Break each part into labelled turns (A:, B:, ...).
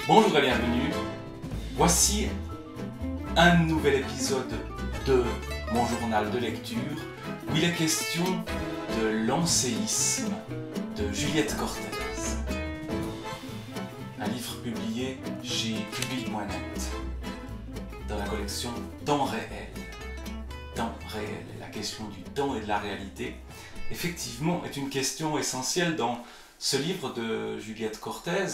A: Bonjour et bienvenue. Voici un nouvel épisode de mon journal de lecture où il est question de l'anséisme de Juliette Cortez. Un livre publié chez Public.net dans la collection Temps réel. Temps réel, la question du temps et de la réalité, effectivement, est une question essentielle dans ce livre de Juliette Cortez,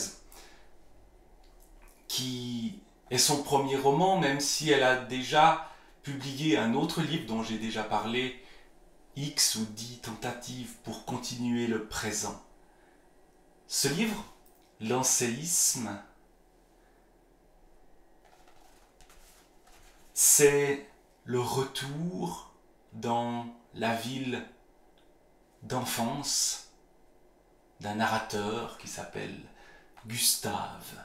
A: qui est son premier roman, même si elle a déjà publié un autre livre dont j'ai déjà parlé, X ou 10 tentatives pour continuer le présent. Ce livre, L'anséisme, c'est le retour dans la ville d'enfance d'un narrateur qui s'appelle Gustave.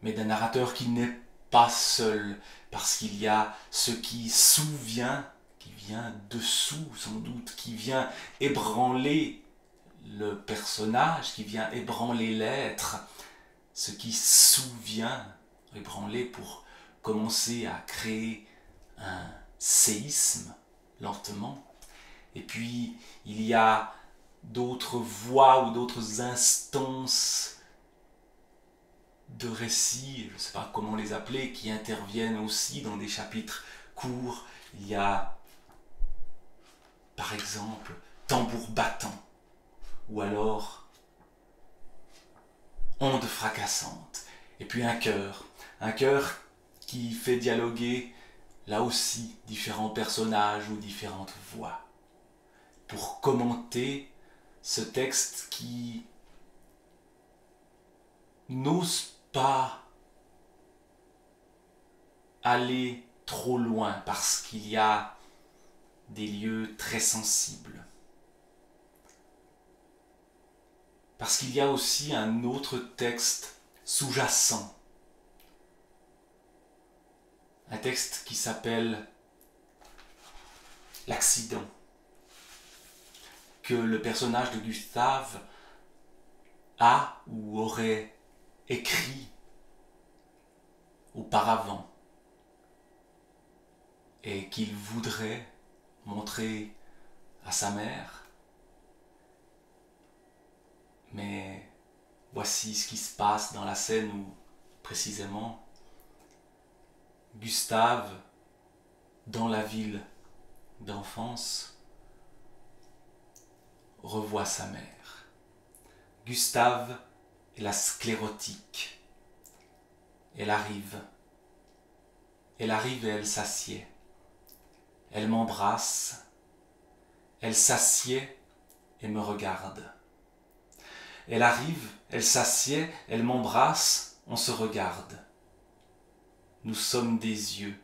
A: Mais d'un narrateur qui n'est pas seul, parce qu'il y a ce qui souvient, qui vient dessous sans doute, qui vient ébranler le personnage, qui vient ébranler l'être, ce qui souvient, ébranler pour commencer à créer un séisme lentement. Et puis il y a d'autres voix ou d'autres instances de récits, je ne sais pas comment les appeler, qui interviennent aussi dans des chapitres courts. Il y a, par exemple, tambour battant, ou alors onde fracassante, et puis un chœur qui fait dialoguer, là aussi, différents personnages ou différentes voix, pour commenter ce texte qui n'ose pas aller trop loin parce qu'il y a des lieux très sensibles. Parce qu'il y a aussi un autre texte sous-jacent. Un texte qui s'appelle L'accident, que le personnage de Gustave a ou aurait écrit auparavant et qu'il voudrait montrer à sa mère. Mais voici ce qui se passe dans la scène où, précisément, Gustave, dans la ville d'enfance, revoit sa mère. Gustave est la sclérotique. Elle arrive et elle s'assied. Elle m'embrasse, elle s'assied et me regarde. Elle arrive, elle s'assied, elle m'embrasse, on se regarde. Nous sommes des yeux.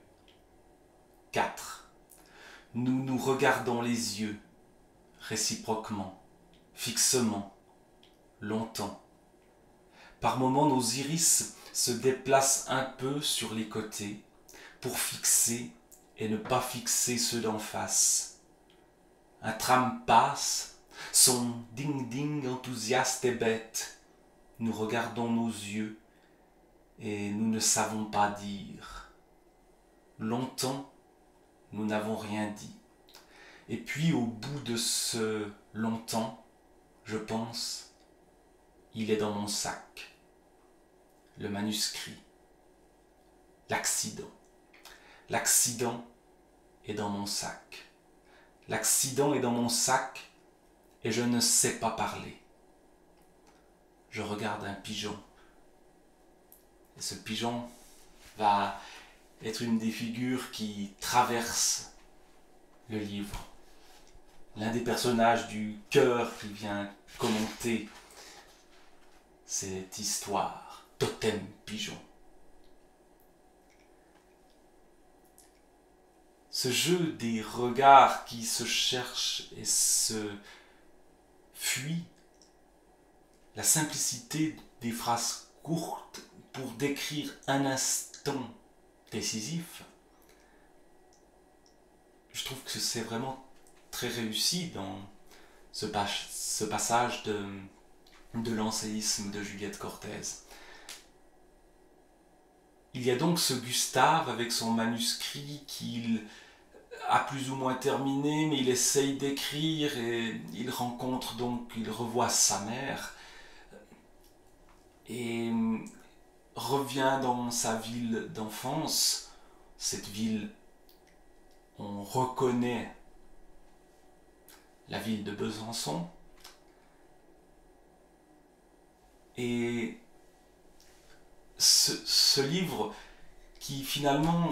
A: 4. Nous nous regardons les yeux, réciproquement, fixement, longtemps. Par moments, nos iris se déplacent un peu sur les côtés pour fixer et ne pas fixer ceux d'en face. Un tram passe, son ding-ding enthousiaste et bête. Nous regardons nos yeux et nous ne savons pas dire. Longtemps, nous n'avons rien dit. Et puis au bout de ce longtemps, je pense, il est dans mon sac. Le manuscrit. L'accident. L'accident est dans mon sac. L'accident est dans mon sac et je ne sais pas parler. Je regarde un pigeon. Et ce pigeon va être une des figures qui traverse le livre. L'un des personnages du chœur qui vient commenter cette histoire. Totem pigeon. Ce jeu des regards qui se cherchent et se fuient, la simplicité des phrases courtes pour décrire un instant décisif, je trouve que c'est vraiment très réussi dans ce passage de de l'anséisme de Juliette Cortez. Il y a donc ce Gustave avec son manuscrit qu'il a plus ou moins terminé, mais il essaye d'écrire et il rencontre donc, il revoit sa mère et revient dans sa ville d'enfance. Cette ville, on reconnaît la ville de Besançon. Et ce livre qui finalement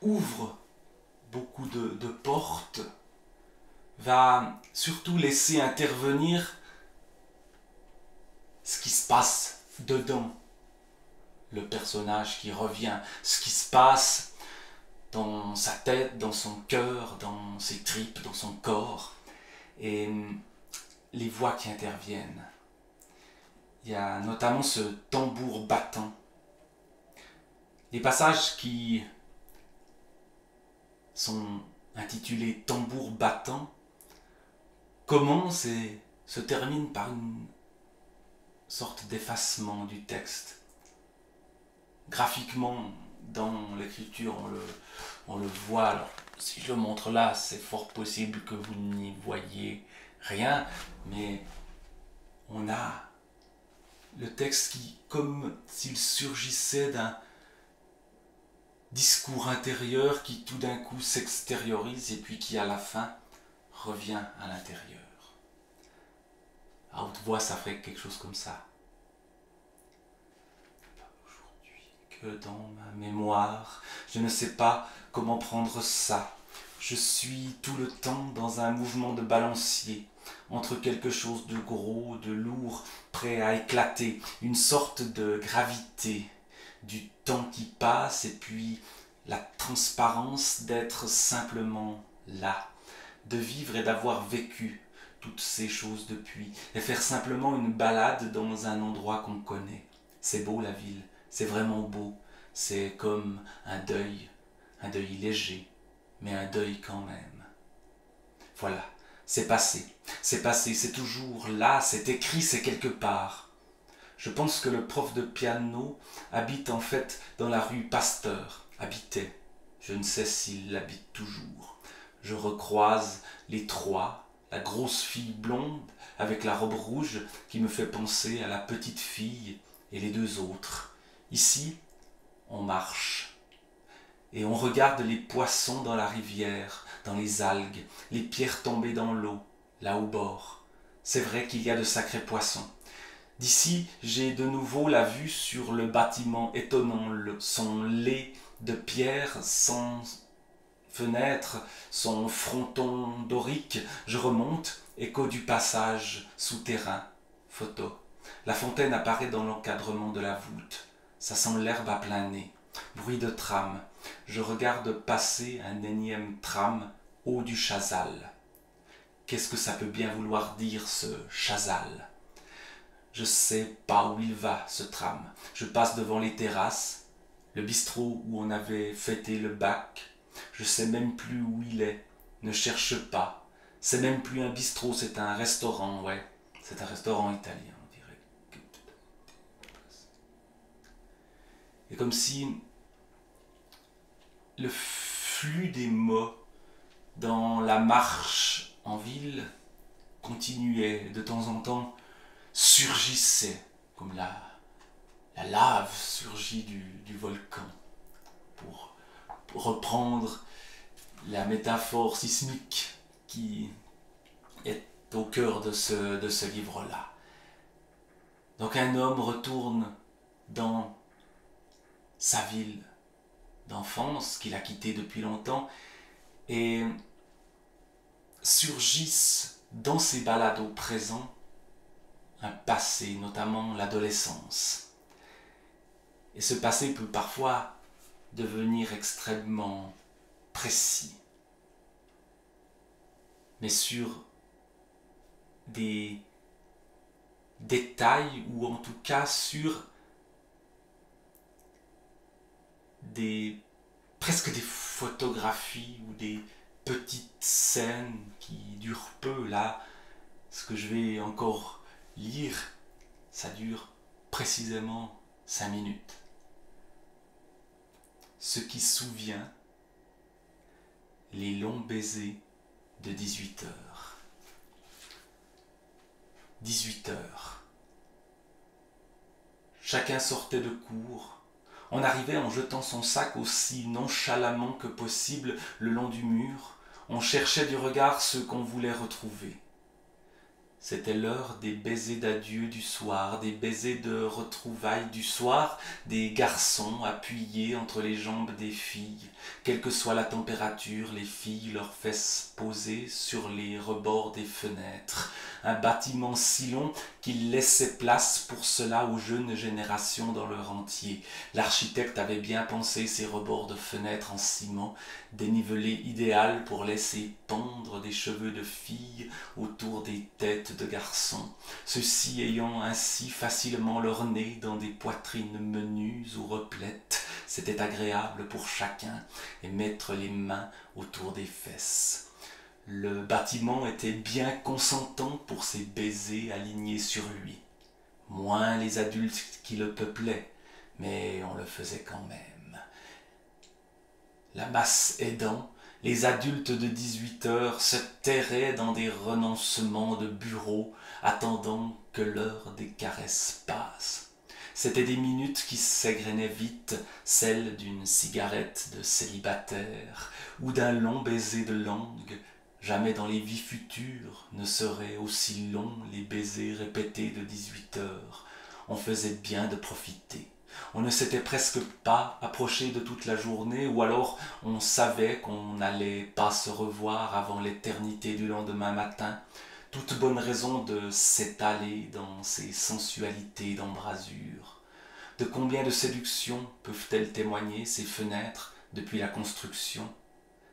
A: ouvre beaucoup de portes va surtout laisser intervenir ce qui se passe dedans. Le personnage qui revient, ce qui se passe dans sa tête, dans son cœur, dans ses tripes, dans son corps, et les voix qui interviennent. Il y a notamment ce tambour battant. Les passages qui sont intitulés tambour battant commencent et se terminent par une sorte d'effacement du texte. Graphiquement, dans l'écriture, on le voit. Alors, si je le montre là, c'est fort possible que vous n'y voyez rien, mais on a le texte qui, comme s'il surgissait d'un discours intérieur qui tout d'un coup s'extériorise et puis qui à la fin revient à l'intérieur. À haute voix, ça ferait quelque chose comme ça. Que dans ma mémoire, je ne sais pas comment prendre ça. Je suis tout le temps dans un mouvement de balancier, entre quelque chose de gros, de lourd, prêt à éclater, une sorte de gravité, du temps qui passe et puis la transparence d'être simplement là, de vivre et d'avoir vécu toutes ces choses depuis, et faire simplement une balade dans un endroit qu'on connaît. C'est beau la ville. C'est vraiment beau, c'est comme un deuil léger, mais un deuil quand même. Voilà, c'est passé, c'est toujours là, c'est écrit, c'est quelque part. Je pense que le prof de piano habite en fait dans la rue Pasteur, habitait, je ne sais s'il l'habite toujours. Je recroise les trois, la grosse fille blonde avec la robe rouge qui me fait penser à la petite fille et les deux autres. Ici, on marche et on regarde les poissons dans la rivière, dans les algues, les pierres tombées dans l'eau, là au bord. C'est vrai qu'il y a de sacrés poissons. D'ici, j'ai de nouveau la vue sur le bâtiment étonnant, son lait de pierre sans fenêtre, son fronton dorique. Je remonte, écho du passage souterrain, photo. La fontaine apparaît dans l'encadrement de la voûte. Ça sent l'herbe à plein nez. Bruit de tram. Je regarde passer un énième tram haut du Chazal. Qu'est-ce que ça peut bien vouloir dire, ce Chazal? Je sais pas où il va, ce tram. Je passe devant les terrasses, le bistrot où on avait fêté le bac. Je sais même plus où il est. Ne cherche pas. C'est même plus un bistrot, c'est un restaurant, ouais. C'est un restaurant italien. Et comme si le flux des mots dans la marche en ville continuait de temps en temps, surgissait comme la lave surgit du volcan. Pour reprendre la métaphore sismique qui est au cœur de ce livre-là. Donc un homme retourne dans sa ville d'enfance qu'il a quittée depuis longtemps et surgissent dans ses balades au présent un passé, notamment l'adolescence. Et ce passé peut parfois devenir extrêmement précis, mais sur des détails ou en tout cas sur presque des photographies ou des petites scènes qui durent peu. Là, ce que je vais encore Lire, ça dure précisément 5 minutes. Ce qui souvient les longs baisers de 18 heures. 18 heures. Chacun sortait de cours. On arrivait en jetant son sac aussi nonchalamment que possible le long du mur. On cherchait du regard ceux qu'on voulait retrouver. C'était l'heure des baisers d'adieu du soir, des baisers de retrouvailles du soir, des garçons appuyés entre les jambes des filles. Quelle que soit la température, les filles leurs fesses posées sur les rebords des fenêtres. Un bâtiment si long qu'il laissait place pour cela aux jeunes générations dans leur entier. L'architecte avait bien pensé ces rebords de fenêtres en ciment, dénivelé idéal pour laisser pendre des cheveux de filles autour des têtes de garçons, ceux-ci ayant ainsi facilement leur nez dans des poitrines menues ou replètes. C'était agréable pour chacun et mettre les mains autour des fesses. Le bâtiment était bien consentant pour ces baisers alignés sur lui. Moins les adultes qui le peuplaient, mais on le faisait quand même. La masse aidant, les adultes de 18 heures se terraient dans des renoncements de bureau, attendant que l'heure des caresses passe. C'étaient des minutes qui s'égrenaient vite, celles d'une cigarette de célibataire ou d'un long baiser de langue. Jamais dans les vies futures ne seraient aussi longs les baisers répétés de 18 heures. On faisait bien de profiter. On ne s'était presque pas approché de toute la journée, ou alors on savait qu'on n'allait pas se revoir avant l'éternité du lendemain matin. Toute bonne raison de s'étaler dans ces sensualités d'embrasure. De combien de séductions peuvent-elles témoigner ces fenêtres depuis la construction ?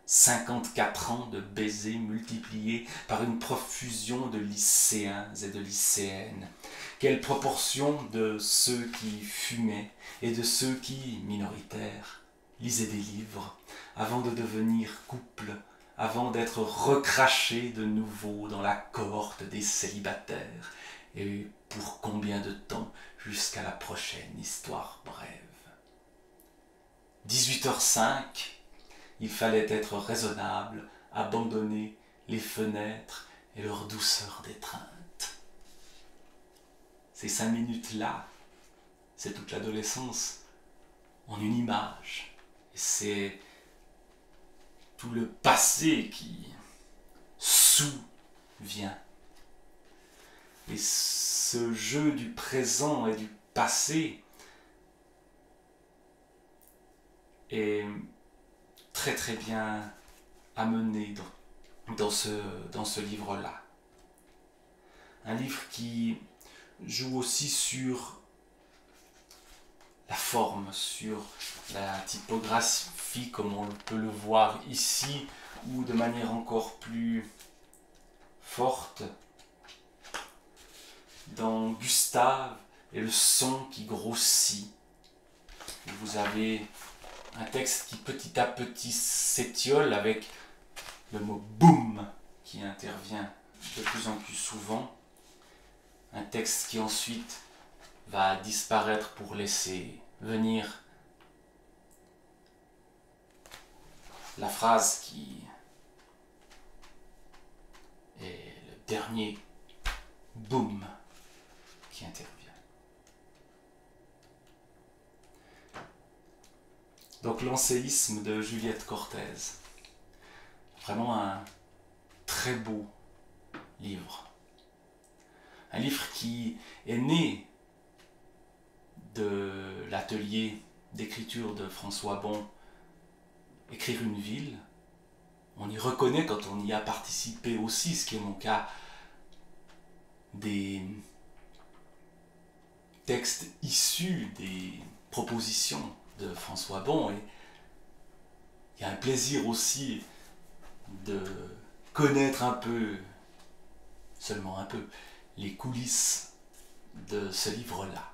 A: 54 ans de baisers multipliés par une profusion de lycéens et de lycéennes. Quelle proportion de ceux qui fumaient et de ceux qui, minoritaires, lisaient des livres avant de devenir couple, avant d'être recrachés de nouveau dans la cohorte des célibataires, et pour combien de temps jusqu'à la prochaine histoire brève. 18h05, il fallait être raisonnable, abandonner les fenêtres et leur douceur d'étreinte. Ces 5 minutes-là, c'est toute l'adolescence en une image. Et c'est tout le passé qui souvient. Et ce jeu du présent et du passé est très très bien amené dans ce livre-là. Un livre qui joue aussi sur la forme, sur la typographie comme on peut le voir ici, ou de manière encore plus forte dans Gustave et le son qui grossit. Vous avez un texte qui petit à petit s'étiole avec le mot « boum » qui intervient de plus en plus souvent. Un texte qui ensuite va disparaître pour laisser venir la phrase qui est le dernier « boum » qui intervient. Donc l'enséisme de Juliette Cortez. Vraiment un très beau livre. Un livre qui est né de l'atelier d'écriture de François Bon, Écrire une ville. On y reconnaît, quand on y a participé aussi, ce qui est mon cas, des textes issus des propositions de François Bon. Et il y a un plaisir aussi de connaître un peu, seulement un peu, les coulisses de ce livre-là.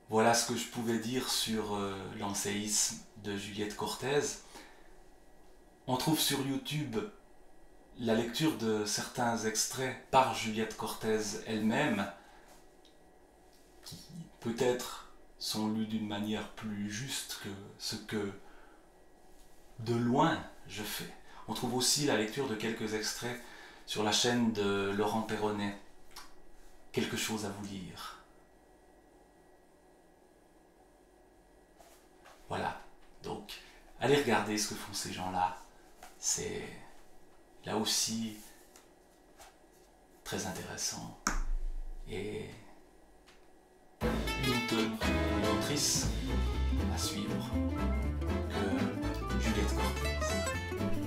A: Voilà ce que je pouvais dire sur l'enséisme de Juliette Cortez. On trouve sur YouTube la lecture de certains extraits par Juliette Cortez elle-même, qui peut-être sont lus d'une manière plus juste que ce que de loin je fais. On trouve aussi la lecture de quelques extraits sur la chaîne de Laurent Perronnet. Quelque chose à vous lire. Voilà, donc allez regarder ce que font ces gens-là. C'est là aussi très intéressant. Et une auteure, une autrice à suivre que Juliette Cortez.